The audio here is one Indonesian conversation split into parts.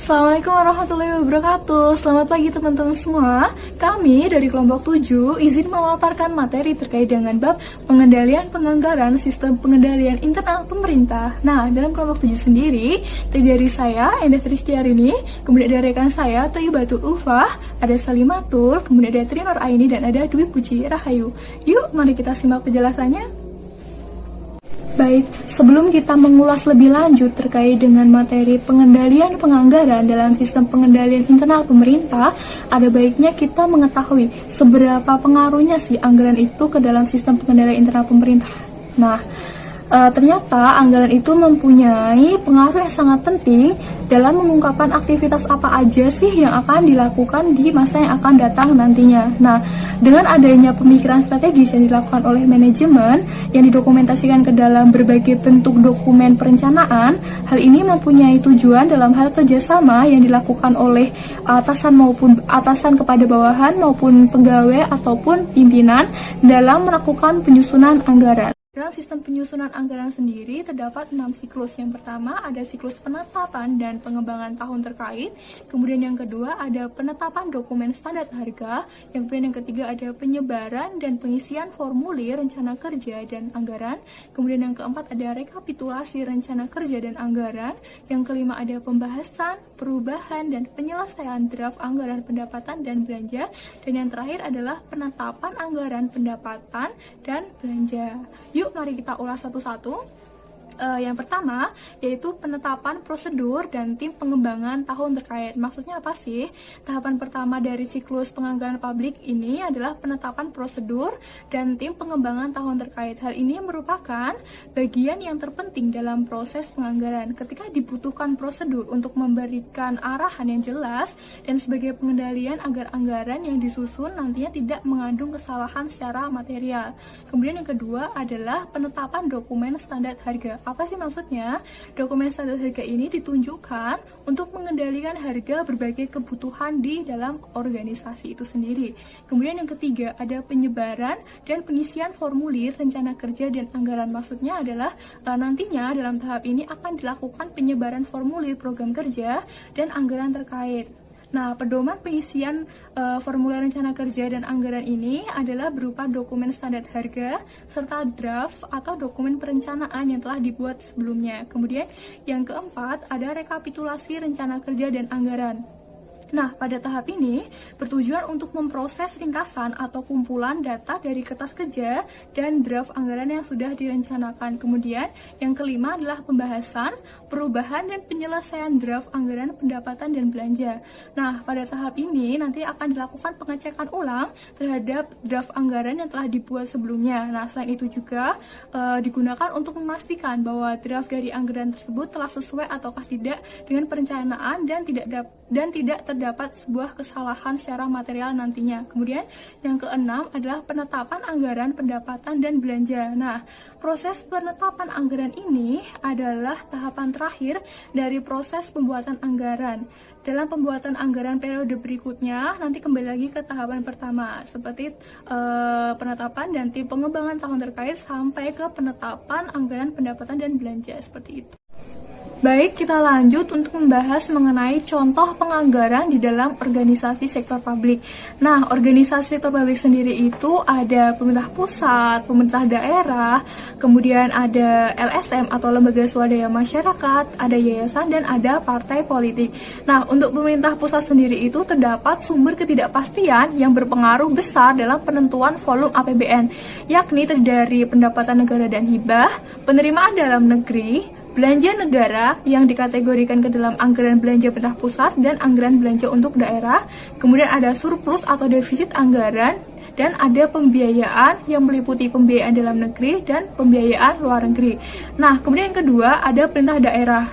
Assalamualaikum warahmatullahi wabarakatuh. Selamat pagi teman-teman semua. Kami dari kelompok 7 izin memaparkan materi terkait dengan bab pengendalian penganggaran sistem pengendalian internal pemerintah. Nah, dalam kelompok 7 sendiri, terdiri dari saya, Endah Tristiarini, kemudian ada rekan saya, Thayyibatul Ulfah, ada Salimatul, kemudian ada Trinur Aini, dan ada Dwi Puji Rahayu. Yuk, mari kita simak penjelasannya. Baik, sebelum kita mengulas lebih lanjut terkait dengan materi pengendalian penganggaran dalam sistem pengendalian internal pemerintah, ada baiknya kita mengetahui seberapa pengaruhnya sih anggaran itu ke dalam sistem pengendalian internal pemerintah. Nah, ternyata anggaran itu mempunyai pengaruh yang sangat penting dalam mengungkapkan aktivitas apa aja sih yang akan dilakukan di masa yang akan datang nantinya. Nah, dengan adanya pemikiran strategis yang dilakukan oleh manajemen yang didokumentasikan ke dalam berbagai bentuk dokumen perencanaan, hal ini mempunyai tujuan dalam hal kerjasama yang dilakukan oleh atasan kepada bawahan maupun pegawai ataupun pimpinan dalam melakukan penyusunan anggaran. Dalam sistem penyusunan anggaran sendiri terdapat 6 siklus. Yang pertama ada siklus penetapan dan pengembangan tahun terkait. Kemudian yang kedua ada penetapan dokumen standar harga. Kemudian yang ketiga ada penyebaran dan pengisian formulir rencana kerja dan anggaran. Kemudian yang keempat ada rekapitulasi rencana kerja dan anggaran. Yang kelima ada pembahasan, perubahan, dan penyelesaian draft anggaran pendapatan dan belanja. Dan yang terakhir adalah penetapan anggaran pendapatan dan belanja. Yuk, mari kita ulas satu-satu. Yang pertama yaitu penetapan prosedur dan tim pengembangan tahun terkait. Maksudnya apa sih? Tahapan pertama dari siklus penganggaran publik ini adalah penetapan prosedur dan tim pengembangan tahun terkait. Hal ini merupakan bagian yang terpenting dalam proses penganggaran. Ketika dibutuhkan prosedur untuk memberikan arahan yang jelas dan sebagai pengendalian agar anggaran yang disusun nantinya tidak mengandung kesalahan secara material. Kemudian yang kedua adalah penetapan dokumen standar harga. Apa sih maksudnya? Dokumen standar harga ini ditunjukkan untuk mengendalikan harga berbagai kebutuhan di dalam organisasi itu sendiri. Kemudian yang ketiga ada penyebaran dan pengisian formulir rencana kerja dan anggaran. Maksudnya adalah nantinya dalam tahap ini akan dilakukan penyebaran formulir program kerja dan anggaran terkait. Nah, pedoman pengisian formulir rencana kerja dan anggaran ini adalah berupa dokumen standar harga serta draft atau dokumen perencanaan yang telah dibuat sebelumnya. Kemudian yang keempat ada rekapitulasi rencana kerja dan anggaran. Nah, pada tahap ini bertujuan untuk memproses ringkasan atau kumpulan data dari kertas kerja dan draft anggaran yang sudah direncanakan. Kemudian, yang kelima adalah pembahasan, perubahan, dan penyelesaian draft anggaran pendapatan dan belanja. Nah, pada tahap ini nanti akan dilakukan pengecekan ulang terhadap draft anggaran yang telah dibuat sebelumnya. Nah, selain itu juga digunakan untuk memastikan bahwa draft dari anggaran tersebut telah sesuai ataukah tidak dengan perencanaan dan tidak terdapat sebuah kesalahan secara material nantinya. Kemudian yang keenam adalah penetapan anggaran pendapatan dan belanja. Nah, proses penetapan anggaran ini adalah tahapan terakhir dari proses pembuatan anggaran. Dalam pembuatan anggaran periode berikutnya, nanti kembali lagi ke tahapan pertama, seperti penetapan dan tim pengembangan tahun terkait sampai ke penetapan anggaran pendapatan dan belanja, seperti itu. Baik, kita lanjut untuk membahas mengenai contoh penganggaran di dalam organisasi sektor publik. Nah, organisasi sektor publik sendiri itu ada pemerintah pusat, pemerintah daerah, kemudian ada LSM atau lembaga swadaya masyarakat, ada yayasan, dan ada partai politik. Nah, untuk pemerintah pusat sendiri itu terdapat sumber ketidakpastian yang berpengaruh besar dalam penentuan volume APBN, yakni terdiri dari pendapatan negara dan hibah, penerimaan dalam negeri, belanja negara yang dikategorikan ke dalam anggaran belanja pemerintah pusat dan anggaran belanja untuk daerah, kemudian ada surplus atau defisit anggaran, dan ada pembiayaan yang meliputi pembiayaan dalam negeri dan pembiayaan luar negeri. Nah, kemudian yang kedua ada perintah daerah.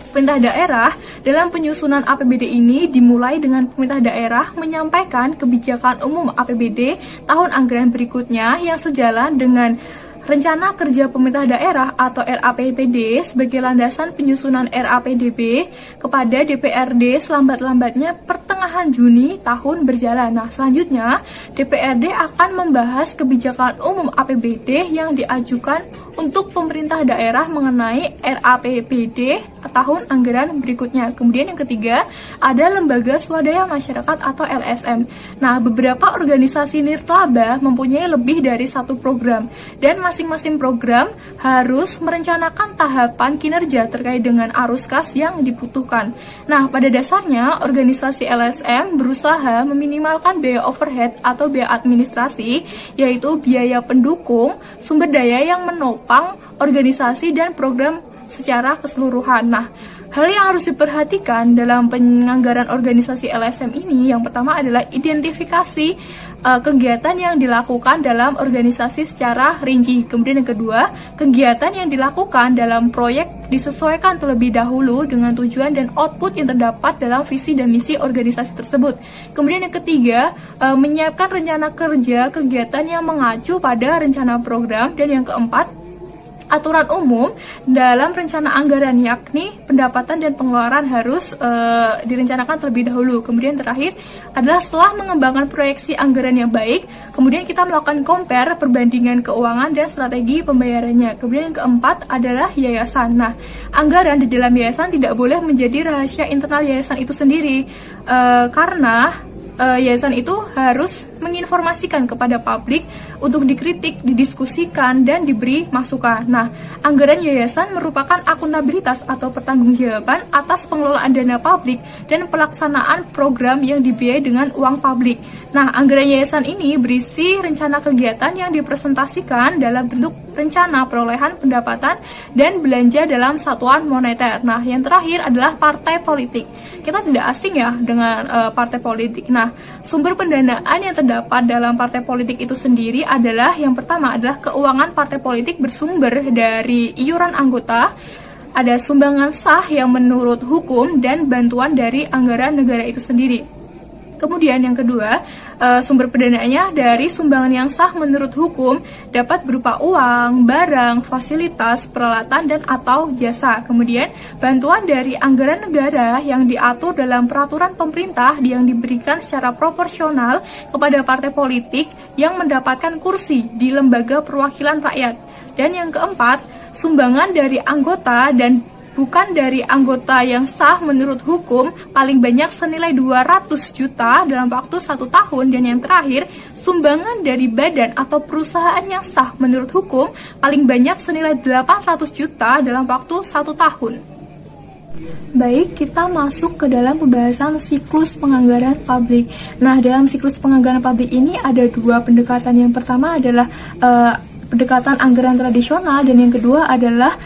Pemerintah daerah dalam penyusunan APBD ini dimulai dengan pemerintah daerah menyampaikan kebijakan umum APBD tahun anggaran berikutnya yang sejalan dengan Rencana Kerja Pemerintah Daerah atau RAPBD sebagai landasan penyusunan RAPDB kepada DPRD selambat-lambatnya pertengahan Juni tahun berjalan. Nah, selanjutnya DPRD akan membahas kebijakan umum APBD yang diajukan untuk pemerintah daerah mengenai RAPBD tahun anggaran berikutnya. Kemudian yang ketiga, ada lembaga swadaya masyarakat atau LSM. Nah, beberapa organisasi nirlaba mempunyai lebih dari satu program, dan masing-masing program harus merencanakan tahapan kinerja terkait dengan arus kas yang dibutuhkan. Nah, pada dasarnya organisasi LSM berusaha meminimalkan biaya overhead atau biaya administrasi, yaitu biaya pendukung, sumber daya yang menopang organisasi dan program secara keseluruhan. Nah, hal yang harus diperhatikan dalam penganggaran organisasi LSM ini, yang pertama adalah identifikasi kegiatan yang dilakukan dalam organisasi secara rinci. Kemudian yang kedua, kegiatan yang dilakukan dalam proyek disesuaikan terlebih dahulu dengan tujuan dan output yang terdapat dalam visi dan misi organisasi tersebut. Kemudian yang ketiga, menyiapkan rencana kerja kegiatan yang mengacu pada rencana program. Dan yang keempat, aturan umum dalam rencana anggaran, yakni pendapatan dan pengeluaran harus direncanakan terlebih dahulu. Kemudian terakhir adalah setelah mengembangkan proyeksi anggaran yang baik, kemudian kita melakukan compare perbandingan keuangan dan strategi pembayarannya. Kemudian yang keempat adalah yayasan. Nah, anggaran di dalam yayasan tidak boleh menjadi rahasia internal yayasan itu sendiri, karena yayasan itu harus menginformasikan kepada publik untuk dikritik, didiskusikan, dan diberi masukan. Nah, anggaran yayasan merupakan akuntabilitas atau pertanggungjawaban atas pengelolaan dana publik dan pelaksanaan program yang dibiayai dengan uang publik. Nah, anggaran yayasan ini berisi rencana kegiatan yang dipresentasikan dalam bentuk rencana perolehan pendapatan dan belanja dalam satuan moneter. Nah, yang terakhir adalah partai politik. Kita tidak asing ya dengan partai politik. Nah, sumber pendanaan yang terdapat dalam partai politik itu sendiri adalah, yang pertama adalah keuangan partai politik bersumber dari iuran anggota, ada sumbangan sah yang menurut hukum, dan bantuan dari anggaran negara itu sendiri. Kemudian yang kedua, sumber pendanaannya dari sumbangan yang sah menurut hukum dapat berupa uang, barang, fasilitas, peralatan, dan atau jasa. Kemudian bantuan dari anggaran negara yang diatur dalam peraturan pemerintah yang diberikan secara proporsional kepada partai politik yang mendapatkan kursi di lembaga perwakilan rakyat. Dan yang keempat, sumbangan dari anggota dan bukan dari anggota yang sah menurut hukum paling banyak senilai 200 juta dalam waktu 1 tahun. Dan yang terakhir, sumbangan dari badan atau perusahaan yang sah menurut hukum paling banyak senilai 800 juta dalam waktu 1 tahun. Baik, kita masuk ke dalam pembahasan siklus penganggaran publik. Nah, dalam siklus penganggaran publik ini ada dua pendekatan. Yang pertama adalah pendekatan anggaran tradisional, dan yang kedua adalah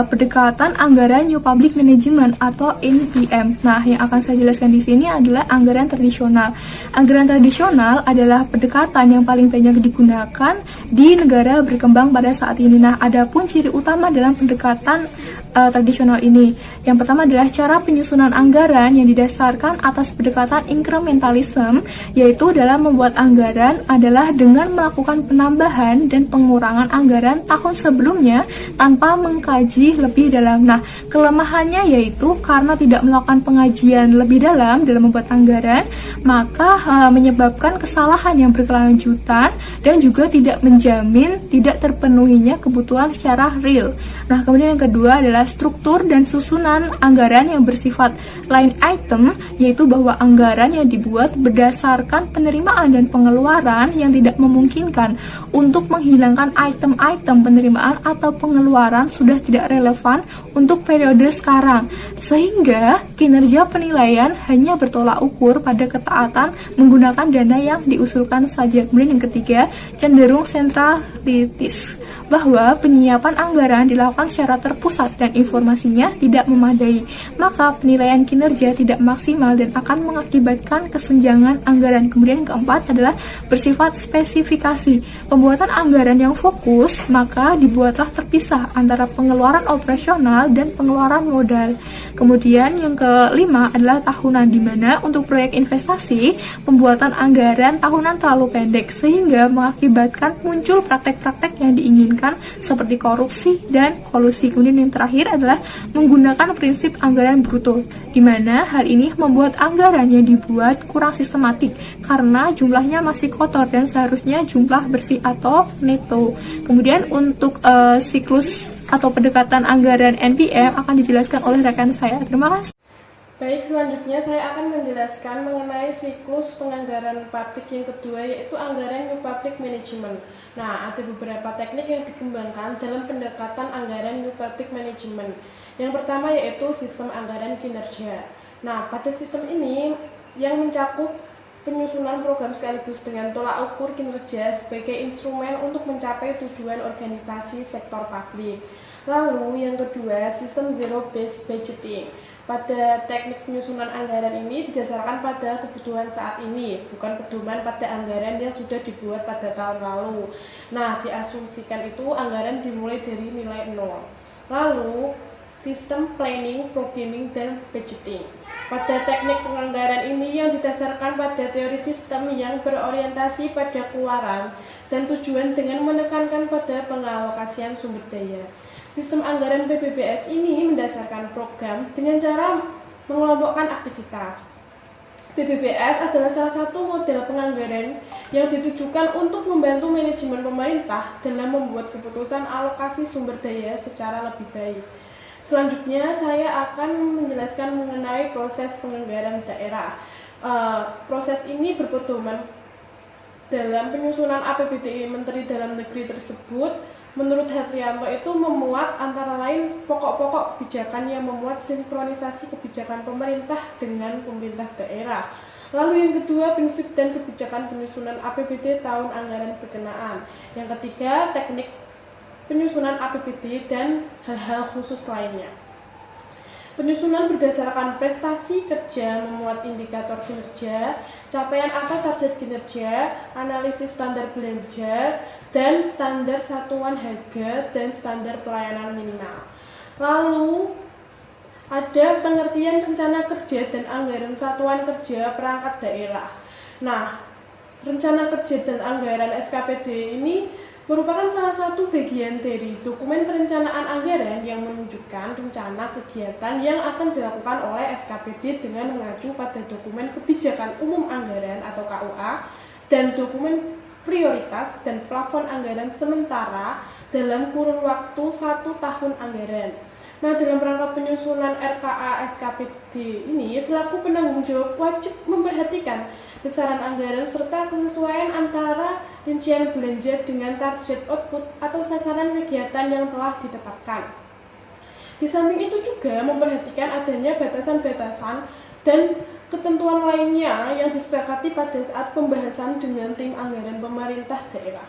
pendekatan anggaran New Public Management atau NPM. Nah, yang akan saya jelaskan di sini adalah anggaran tradisional. Anggaran tradisional adalah pendekatan yang paling banyak digunakan di negara berkembang pada saat ini. Nah, adapun ciri utama dalam pendekatan tradisional ini, yang pertama adalah cara penyusunan anggaran yang didasarkan atas pendekatan incrementalism, yaitu dalam membuat anggaran adalah dengan melakukan penambahan dan pengurangan anggaran tahun sebelumnya tanpa mengkaji lebih dalam. Nah, kelemahannya yaitu karena tidak melakukan pengajian lebih dalam membuat anggaran, maka menyebabkan kesalahan yang berkelanjutan dan juga tidak menjamin tidak terpenuhinya kebutuhan secara real. Nah, kemudian yang kedua adalah struktur dan susunan anggaran yang bersifat line item, yaitu bahwa anggaran yang dibuat berdasarkan penerimaan dan pengeluaran yang tidak memungkinkan untuk menghilangkan item-item penerimaan atau pengeluaran sudah tidak relevan untuk periode sekarang, sehingga kinerja penilaian hanya bertolak ukur pada ketaatan menggunakan dana yang diusulkan saja. Kemudian yang ketiga, cenderung sentralitis, bahwa penyiapan anggaran dilakukan secara terpusat dan informasinya tidak memadai, maka penilaian kinerja tidak maksimal dan akan mengakibatkan kesenjangan anggaran. Kemudian yang keempat adalah bersifat spesifikasi. Pembuatan anggaran yang fokus, maka dibuatlah terpisah antara pengeluaran operasional dan pengeluaran modal. Kemudian yang kelima adalah tahunan, di mana untuk proyek investasi, pembuatan anggaran tahunan terlalu pendek sehingga mengakibatkan muncul praktek-praktek yang diinginkan seperti korupsi dan kolusi. Kemudian yang terakhir adalah menggunakan prinsip anggaran bruto, di mana hal ini membuat anggaran yang dibuat kurang sistematik karena jumlahnya masih kotor dan seharusnya jumlah bersih atau neto. Kemudian untuk siklus atau pendekatan anggaran NPM akan dijelaskan oleh rekan saya. Terima kasih. Baik, selanjutnya saya akan menjelaskan mengenai siklus penganggaran publik yang kedua, yaitu anggaran New Public Management. Nah, ada beberapa teknik yang dikembangkan dalam pendekatan anggaran New Public Management. Yang pertama yaitu sistem anggaran kinerja. Nah, pada sistem ini yang mencakup penyusunan program sekaligus dengan tolak ukur kinerja sebagai instrumen untuk mencapai tujuan organisasi sektor publik. Lalu yang kedua, sistem Zero Based Budgeting. Pada teknik penyusunan anggaran ini didasarkan pada kebutuhan saat ini, bukan pedoman pada anggaran yang sudah dibuat pada tahun lalu. Nah, diasumsikan itu anggaran dimulai dari nilai 0. Lalu, sistem planning, programming, dan budgeting. Pada teknik penganggaran ini yang didasarkan pada teori sistem yang berorientasi pada keluaran dan tujuan dengan menekankan pada pengalokasian sumber daya. Sistem anggaran PBBS ini mendasarkan program dengan cara mengelompokkan aktivitas. PBBS adalah salah satu model penganggaran yang ditujukan untuk membantu manajemen pemerintah dalam membuat keputusan alokasi sumber daya secara lebih baik. Selanjutnya saya akan menjelaskan mengenai proses penganggaran daerah. Proses ini berpedoman dalam penyusunan APBD Menteri Dalam Negeri tersebut. Menurut Haryanto itu memuat antara lain pokok-pokok kebijakan yang memuat sinkronisasi kebijakan pemerintah dengan pemerintah daerah. Lalu yang kedua, prinsip dan kebijakan penyusunan APBD tahun anggaran berkenaan. Yang ketiga, teknik penyusunan APBD dan hal-hal khusus lainnya. Penyusunan berdasarkan prestasi kerja memuat indikator kinerja, capaian angka target kinerja, analisis standar belanja, dan standar satuan harga dan standar pelayanan minimal. Lalu ada pengertian rencana kerja dan anggaran satuan kerja perangkat daerah. Nah, rencana kerja dan anggaran SKPD ini merupakan salah satu bagian dari dokumen perencanaan anggaran yang menunjukkan rencana kegiatan yang akan dilakukan oleh SKPD dengan mengacu pada dokumen kebijakan umum anggaran atau KUA dan dokumen prioritas dan plafon anggaran sementara dalam kurun waktu 1 tahun anggaran. Nah, dalam rangka penyusunan RKA SKPD ini, selaku penanggung jawab wajib memperhatikan besaran anggaran serta kesesuaian antara rincian belanja dengan target output atau sasaran kegiatan yang telah ditetapkan. Di samping itu juga memperhatikan adanya batasan-batasan dan ketentuan lainnya yang disepakati pada saat pembahasan dengan tim anggaran pemerintah daerah.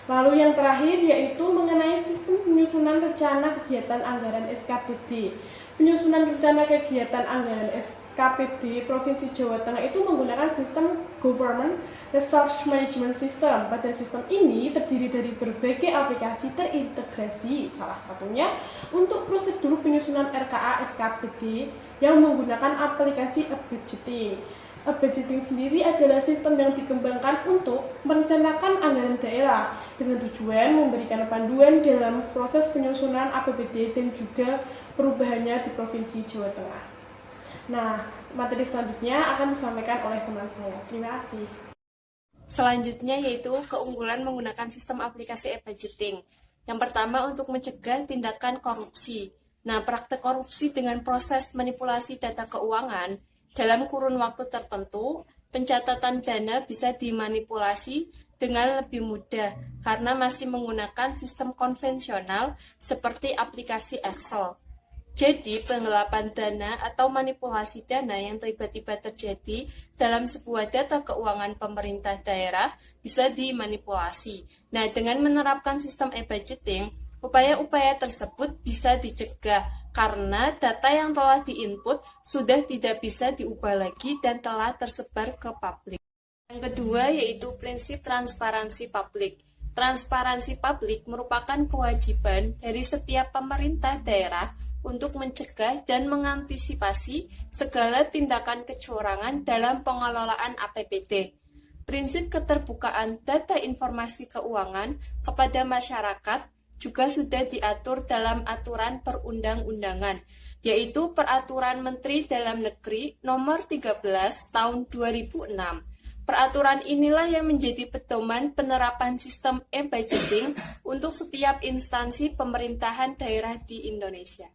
Lalu yang terakhir yaitu mengenai sistem penyusunan rencana kegiatan anggaran SKPD. Penyusunan rencana kegiatan anggaran SKPD Provinsi Jawa Tengah itu menggunakan sistem Government Resource Management System. Pada sistem ini terdiri dari berbagai aplikasi terintegrasi, salah satunya untuk prosedur penyusunan RKA SKPD yang menggunakan aplikasi e-budgeting. E-budgeting sendiri adalah sistem yang dikembangkan untuk merencanakan anggaran daerah dengan tujuan memberikan panduan dalam proses penyusunan APBD dan juga perubahannya di Provinsi Jawa Tengah. Nah, materi selanjutnya akan disampaikan oleh teman saya. Terima kasih. Selanjutnya yaitu keunggulan menggunakan sistem aplikasi e-budgeting. Yang pertama untuk mencegah tindakan korupsi. Nah, praktek korupsi dengan proses manipulasi data keuangan dalam kurun waktu tertentu, pencatatan dana bisa dimanipulasi dengan lebih mudah karena masih menggunakan sistem konvensional seperti aplikasi Excel. Jadi, penggelapan dana atau manipulasi dana yang tiba-tiba terjadi dalam sebuah data keuangan pemerintah daerah bisa dimanipulasi. Nah, dengan menerapkan sistem e-budgeting, upaya-upaya tersebut bisa dicegah karena data yang telah diinput sudah tidak bisa diubah lagi dan telah tersebar ke publik. Yang kedua yaitu prinsip transparansi publik. Transparansi publik merupakan kewajiban dari setiap pemerintah daerah untuk mencegah dan mengantisipasi segala tindakan kecurangan dalam pengelolaan APBD. Prinsip keterbukaan data informasi keuangan kepada masyarakat juga sudah diatur dalam aturan perundang-undangan, yaitu Peraturan Menteri Dalam Negeri Nomor 13 Tahun 2006. Peraturan inilah yang menjadi pedoman penerapan sistem e-budgeting untuk setiap instansi pemerintahan daerah di Indonesia.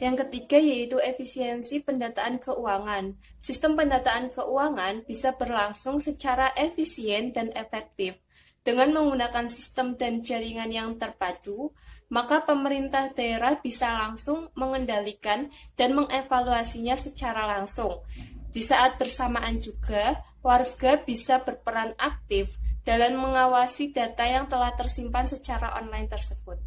Yang ketiga yaitu efisiensi pendataan keuangan. Sistem pendataan keuangan bisa berlangsung secara efisien dan efektif. Dengan menggunakan sistem dan jaringan yang terpadu, maka pemerintah daerah bisa langsung mengendalikan dan mengevaluasinya secara langsung. Di saat bersamaan juga, warga bisa berperan aktif dalam mengawasi data yang telah tersimpan secara online tersebut.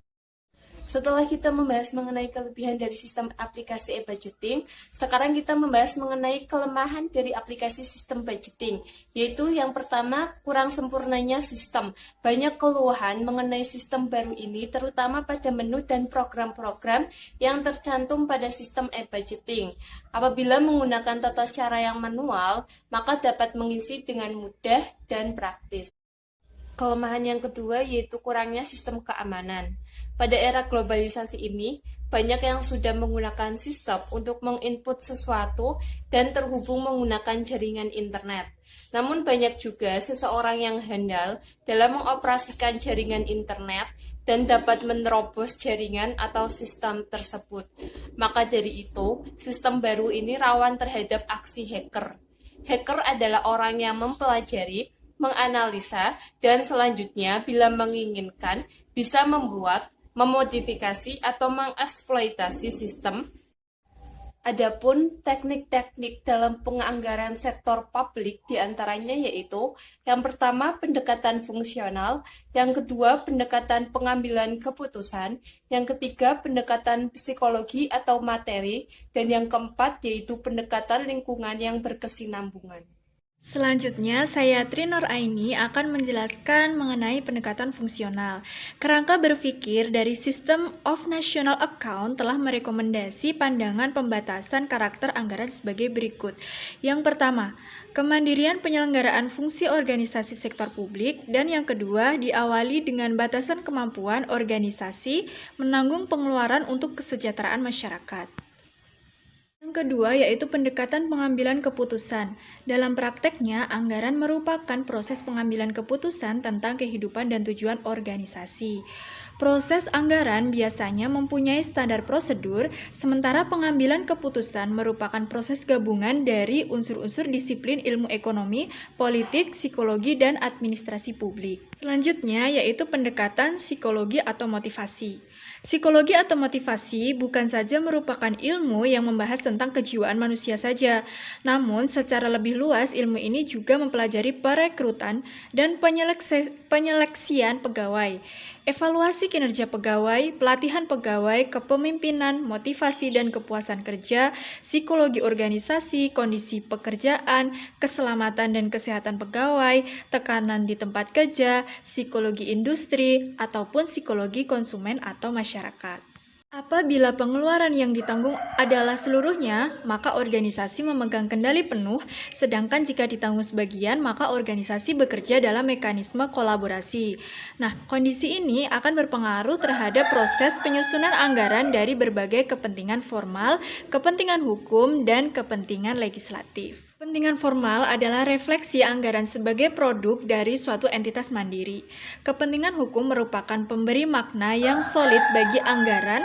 Setelah kita membahas mengenai kelebihan dari sistem aplikasi e-budgeting, sekarang kita membahas mengenai kelemahan dari aplikasi sistem budgeting, yaitu yang pertama, kurang sempurnanya sistem. Banyak keluhan mengenai sistem baru ini, terutama pada menu dan program-program yang tercantum pada sistem e-budgeting. Apabila menggunakan tata cara yang manual, maka dapat mengisi dengan mudah dan praktis. Kelemahan yang kedua yaitu kurangnya sistem keamanan. Pada era globalisasi ini, banyak yang sudah menggunakan sistem untuk menginput sesuatu dan terhubung menggunakan jaringan internet. Namun banyak juga seseorang yang handal dalam mengoperasikan jaringan internet dan dapat menerobos jaringan atau sistem tersebut. Maka dari itu, sistem baru ini rawan terhadap aksi hacker. Hacker adalah orang yang mempelajari, menganalisa, dan selanjutnya bila menginginkan bisa membuat, memodifikasi, atau mengeksploitasi sistem. Adapun teknik-teknik dalam penganggaran sektor publik diantaranya yaitu yang pertama pendekatan fungsional, yang kedua pendekatan pengambilan keputusan, yang ketiga pendekatan psikologi atau materi, dan yang keempat yaitu pendekatan lingkungan yang berkesinambungan. Selanjutnya, saya Trinor Aini akan menjelaskan mengenai pendekatan fungsional. Kerangka berpikir dari System of National Account telah merekomendasi pandangan pembatasan karakter anggaran sebagai berikut. Yang pertama, kemandirian penyelenggaraan fungsi organisasi sektor publik, dan yang kedua, diawali dengan batasan kemampuan organisasi menanggung pengeluaran untuk kesejahteraan masyarakat. Yang kedua yaitu pendekatan pengambilan keputusan. Dalam prakteknya, anggaran merupakan proses pengambilan keputusan tentang kehidupan dan tujuan organisasi. Proses anggaran biasanya mempunyai standar prosedur, sementara pengambilan keputusan merupakan proses gabungan dari unsur-unsur disiplin ilmu ekonomi, politik, psikologi, dan administrasi publik. Selanjutnya yaitu pendekatan psikologi atau motivasi. Psikologi atau motivasi bukan saja merupakan ilmu yang membahas tentang kejiwaan manusia saja, namun secara lebih luas ilmu ini juga mempelajari perekrutan dan penyeleksian pegawai, evaluasi kinerja pegawai, pelatihan pegawai, kepemimpinan, motivasi dan kepuasan kerja, psikologi organisasi, kondisi pekerjaan, keselamatan dan kesehatan pegawai, tekanan di tempat kerja, psikologi industri, ataupun psikologi konsumen atau masyarakat. Apabila pengeluaran yang ditanggung adalah seluruhnya, maka organisasi memegang kendali penuh, sedangkan jika ditanggung sebagian, maka organisasi bekerja dalam mekanisme kolaborasi. Nah, kondisi ini akan berpengaruh terhadap proses penyusunan anggaran dari berbagai kepentingan formal, kepentingan hukum, dan kepentingan legislatif. Kepentingan formal adalah refleksi anggaran sebagai produk dari suatu entitas mandiri. Kepentingan hukum merupakan pemberi makna yang solid bagi anggaran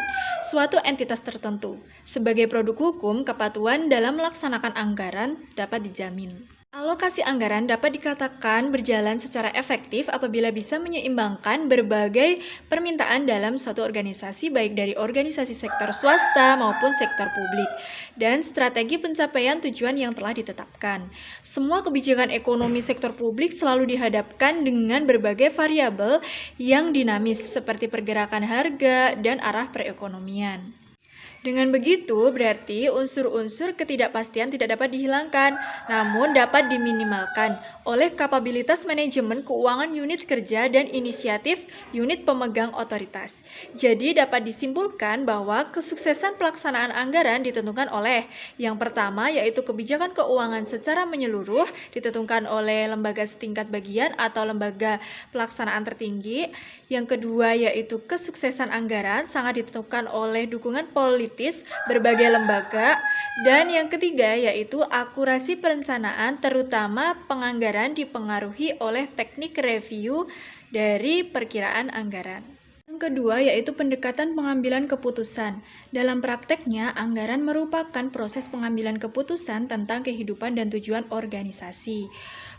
suatu entitas tertentu. Sebagai produk hukum, kepatuhan dalam melaksanakan anggaran dapat dijamin. Alokasi anggaran dapat dikatakan berjalan secara efektif apabila bisa menyeimbangkan berbagai permintaan dalam suatu organisasi, baik dari organisasi sektor swasta maupun sektor publik, dan strategi pencapaian tujuan yang telah ditetapkan. Semua kebijakan ekonomi sektor publik selalu dihadapkan dengan berbagai variabel yang dinamis, seperti pergerakan harga dan arah perekonomian. Dengan begitu, berarti unsur-unsur ketidakpastian tidak dapat dihilangkan, namun dapat diminimalkan oleh kapabilitas manajemen keuangan unit kerja dan inisiatif unit pemegang otoritas. Jadi dapat disimpulkan bahwa kesuksesan pelaksanaan anggaran ditentukan oleh yang pertama yaitu kebijakan keuangan secara menyeluruh ditentukan oleh lembaga setingkat bagian atau lembaga pelaksanaan tertinggi. Yang kedua yaitu kesuksesan anggaran sangat ditentukan oleh dukungan politik berbagai lembaga, Dan yang ketiga yaitu akurasi perencanaan, terutama penganggaran dipengaruhi oleh teknik review dari perkiraan anggaran. Yang kedua yaitu pendekatan pengambilan keputusan. Dalam prakteknya, anggaran merupakan proses pengambilan keputusan tentang kehidupan dan tujuan organisasi.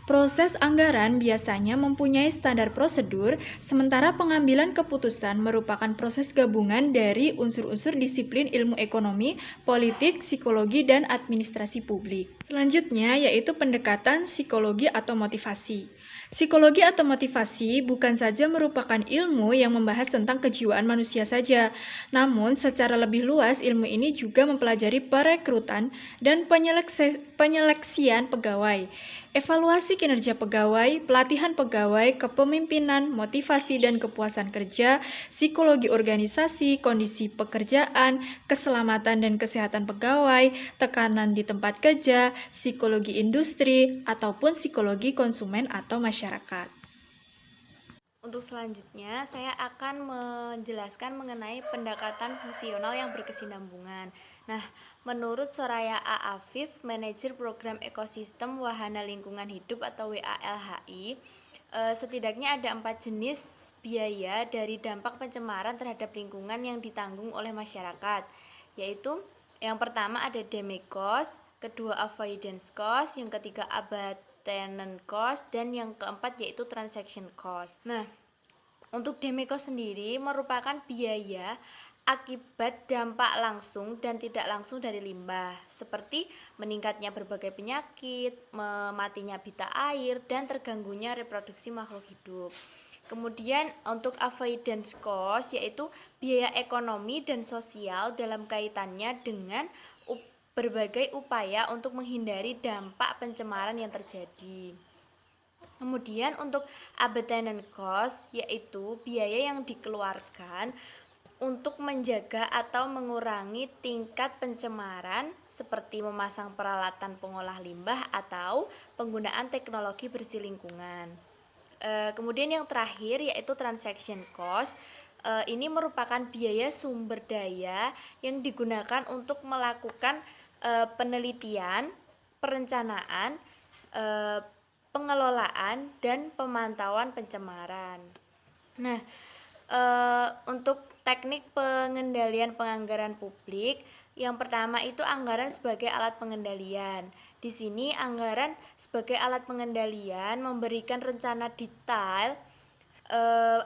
Proses anggaran biasanya mempunyai standar prosedur, sementara pengambilan keputusan merupakan proses gabungan dari unsur-unsur disiplin ilmu ekonomi, politik, psikologi, dan administrasi publik. Selanjutnya yaitu pendekatan psikologi atau motivasi. Psikologi atau motivasi bukan saja merupakan ilmu yang membahas tentang kejiwaan manusia saja, namun secara lebih luas ilmu ini juga mempelajari perekrutan dan penyeleksian pegawai, evaluasi kinerja pegawai, pelatihan pegawai, kepemimpinan, motivasi dan kepuasan kerja, psikologi organisasi, kondisi pekerjaan, keselamatan dan kesehatan pegawai, tekanan di tempat kerja, psikologi industri, ataupun psikologi konsumen atau masyarakat. Untuk selanjutnya, saya akan menjelaskan mengenai pendekatan fungsional yang berkesinambungan. Nah, menurut Soraya A. Afif, Manajer Program Ekosistem Wahana Lingkungan Hidup atau WALHI, setidaknya ada 4 jenis biaya dari dampak pencemaran terhadap lingkungan yang ditanggung oleh masyarakat, yaitu yang pertama ada damage cost, kedua avoidance cost, yang ketiga abatement cost, dan yang keempat yaitu transaction cost. Nah, untuk damage cost sendiri merupakan biaya akibat dampak langsung dan tidak langsung dari limbah, seperti meningkatnya berbagai penyakit, matinya habitat air, dan terganggunya reproduksi makhluk hidup. Kemudian untuk avoidance cost yaitu biaya ekonomi dan sosial dalam kaitannya dengan berbagai upaya untuk menghindari dampak pencemaran yang terjadi. Kemudian untuk abatement cost yaitu biaya yang dikeluarkan untuk menjaga atau mengurangi tingkat pencemaran seperti memasang peralatan pengolah limbah atau penggunaan teknologi bersih lingkungan. Kemudian yang terakhir yaitu transaction cost. Ini merupakan biaya sumber daya yang digunakan untuk melakukan penelitian, perencanaan, pengelolaan, dan pemantauan pencemaran. Nah, untuk teknik pengendalian penganggaran publik, yang pertama itu anggaran sebagai alat pengendalian. Di sini anggaran sebagai alat pengendalian memberikan rencana detail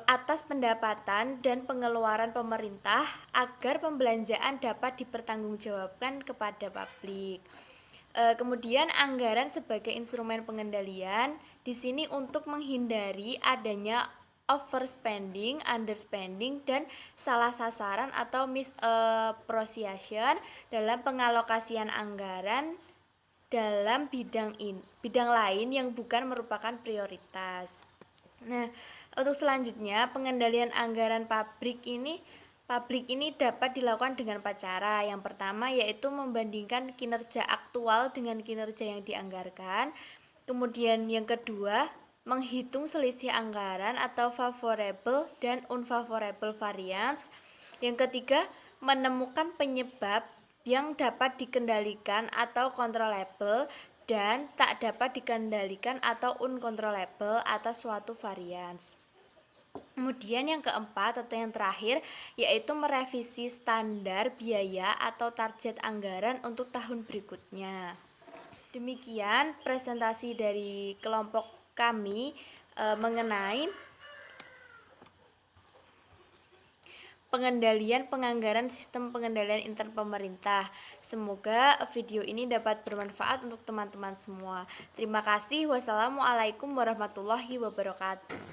atas pendapatan dan pengeluaran pemerintah agar pembelanjaan dapat dipertanggungjawabkan kepada publik. Kemudian anggaran sebagai instrumen pengendalian di sini untuk menghindari adanya overspending, underspending, dan salah sasaran atau misappropriation dalam pengalokasian anggaran dalam bidang lain yang bukan merupakan prioritas. Nah, untuk selanjutnya pengendalian anggaran publik ini dapat dilakukan dengan 4 cara. Yang pertama yaitu membandingkan kinerja aktual dengan kinerja yang dianggarkan. Kemudian yang kedua, menghitung selisih anggaran atau favorable dan unfavorable variance. Yang ketiga, menemukan penyebab yang dapat dikendalikan atau controllable dan tak dapat dikendalikan atau uncontrollable atas suatu variance. Kemudian yang keempat atau yang terakhir yaitu merevisi standar biaya atau target anggaran untuk tahun berikutnya. Demikian presentasi dari kelompok kami mengenai pengendalian penganggaran sistem pengendalian intern pemerintah. Semoga video ini dapat bermanfaat untuk teman-teman semua. Terima kasih. Wassalamualaikum warahmatullahi wabarakatuh.